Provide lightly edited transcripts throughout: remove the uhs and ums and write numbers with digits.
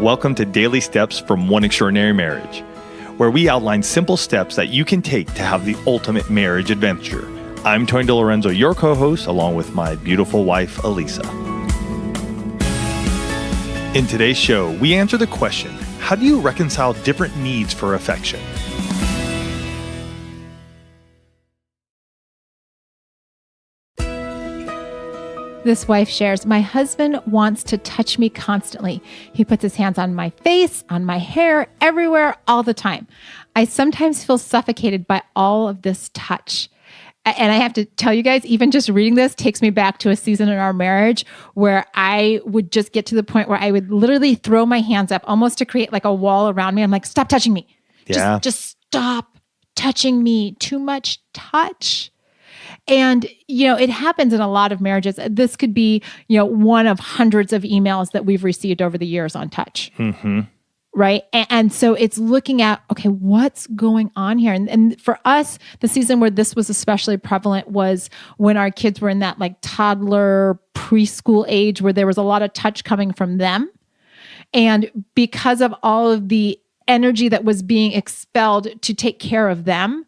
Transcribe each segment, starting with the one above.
Welcome to Daily Steps from One Extraordinary Marriage, where we outline simple steps that you can take to have the ultimate marriage adventure. I'm Tony DeLorenzo, your co-host, along with my beautiful wife, Elisa. In today's show, we answer the question, how do you reconcile different needs for affection? This wife shares, my husband wants to touch me constantly. He puts his hands on my face, on my hair, everywhere, all the time. I sometimes feel suffocated by all of this touch. And I have to tell you guys, even just reading this takes me back to a season in our marriage where I would just get to the point where I would literally throw my hands up almost to create like a wall around me. I'm like, stop touching me. Yeah. Just stop touching me. Too much touch. And, it happens in a lot of marriages. This could be, one of hundreds of emails that we've received over the years on touch. Mm-hmm. Right. And so it's looking at, okay, what's going on here? And for us, the season where this was especially prevalent was when our kids were in that like toddler preschool age where there was a lot of touch coming from them. And because of all of the energy that was being expelled to take care of them,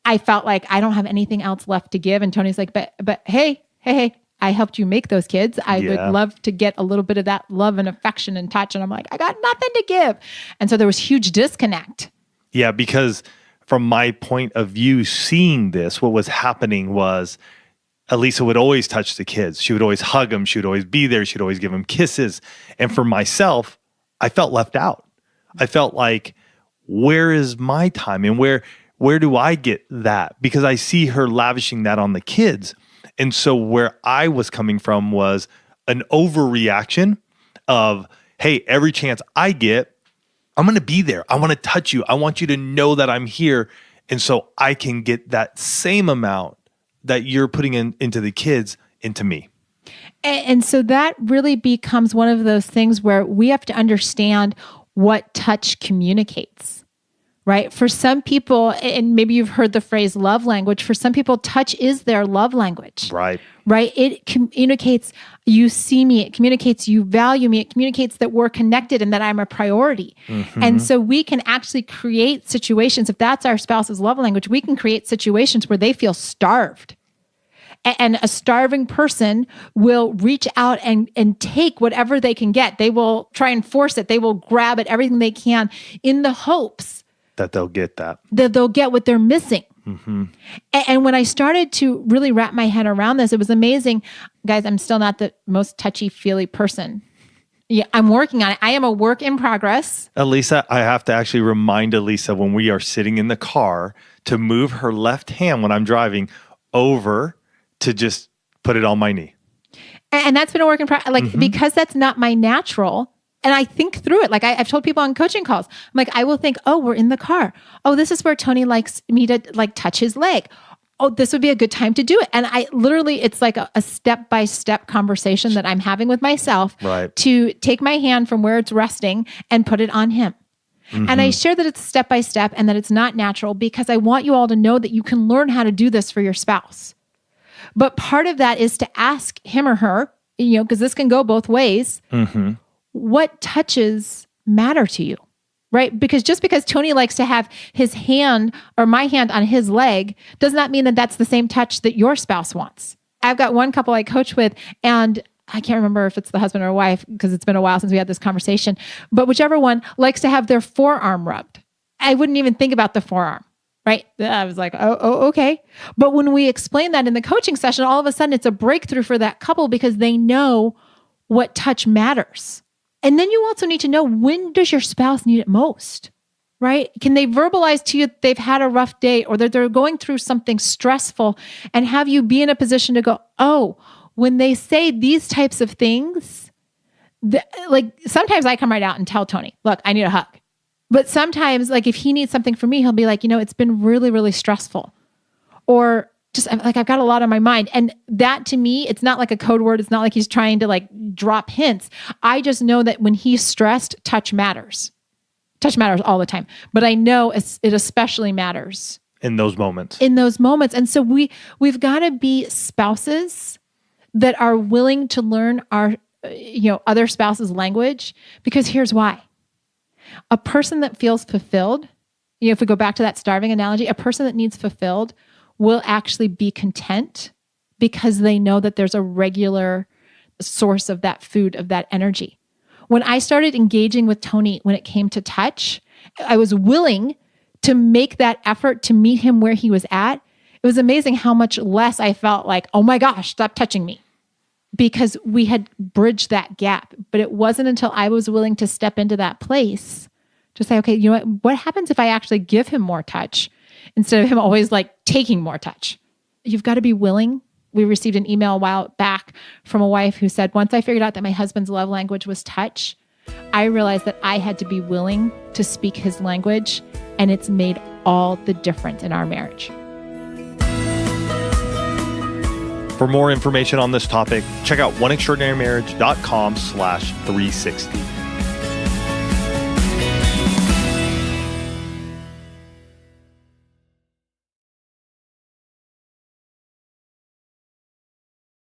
I felt like I don't have anything else left to give. And Tony's like, but hey, I helped you make those kids. I would love to get a little bit of that love and affection and touch. And I'm like, I got nothing to give. And so there was huge disconnect. Yeah, because from my point of view, seeing this, what was happening was Elisa would always touch the kids. She would always hug them. She would always be there. She'd always give them kisses. And for myself, I felt left out. I felt like, where is my time? And where do I get that? Because I see her lavishing that on the kids. And so where I was coming from was an overreaction of, hey, every chance I get, I'm going to be there. I want to touch you. I want you to know that I'm here. And so I can get that same amount that you're putting into the kids into me. And so that really becomes one of those things where we have to understand what touch communicates. Right? For some people, and maybe you've heard the phrase love language, for some people, touch is their love language. Right. Right? It communicates you see me. It communicates you value me. It communicates that we're connected and that I'm a priority. Mm-hmm. And so we can actually create situations, if that's our spouse's love language, we can create situations where they feel starved. And a starving person will reach out and take whatever they can get. They will try and force it. They will grab at everything they can in the hopes that they'll get that they'll get what they're missing. Mm-hmm. And when I started to really wrap my head around this, it was amazing. Guys, I'm still not the most touchy-feely person. Yeah, I'm working on it. I am a work in progress. Elisa, I have to actually remind Elisa when we are sitting in the car to move her left hand when I'm driving over to just put it on my knee. And that's been a work in progress. Because that's not my natural. And I think through it. Like I've told people on coaching calls, I'm like, I will think, oh, we're in the car. Oh, this is where Tony likes me to like touch his leg. Oh, this would be a good time to do it. And I literally, it's like a step-by-step conversation that I'm having with myself to take my hand from where it's resting and put it on him. Mm-hmm. And I share that it's step-by-step and that it's not natural because I want you all to know that you can learn how to do this for your spouse. But part of that is to ask him or her, because this can go both ways. Mm-hmm. What touches matter to you, right? Because just because Tony likes to have his hand or my hand on his leg does not mean that that's the same touch that your spouse wants. I've got one couple I coach with, and I can't remember if it's the husband or wife because it's been a while since we had this conversation, but whichever one likes to have their forearm rubbed. I wouldn't even think about the forearm, right? I was like, oh, okay. But when we explain that in the coaching session, all of a sudden it's a breakthrough for that couple because they know what touch matters. And then you also need to know, when does your spouse need it most, right? Can they verbalize to you that they've had a rough day or that they're going through something stressful and have you be in a position to go, oh, when they say these types of things, like sometimes I come right out and tell Tony, look, I need a hug. But sometimes like if he needs something from me, he'll be like, it's been really, really stressful. Or just like, I've got a lot on my mind. And that to me, it's not like a code word. It's not like he's trying to like drop hints. I just know that when he's stressed, touch matters. Touch matters all the time. But I know it especially matters. In those moments. And so we've got to be spouses that are willing to learn our other spouse's language, because here's why. A person that feels fulfilled, if we go back to that starving analogy, a person that needs fulfilled will actually be content because they know that there's a regular source of that food, of that energy. When I started engaging with Tony when it came to touch, I was willing to make that effort to meet him where he was at. It was amazing how much less I felt like, oh my gosh, stop touching me, because we had bridged that gap. But it wasn't until I was willing to step into that place to say, okay, what happens if I actually give him more touch instead of him always like taking more touch? You've got to be willing. We received an email a while back from a wife who said, once I figured out that my husband's love language was touch, I realized that I had to be willing to speak his language, and it's made all the difference in our marriage. For more information on this topic, check out oneextraordinarymarriage.com/360.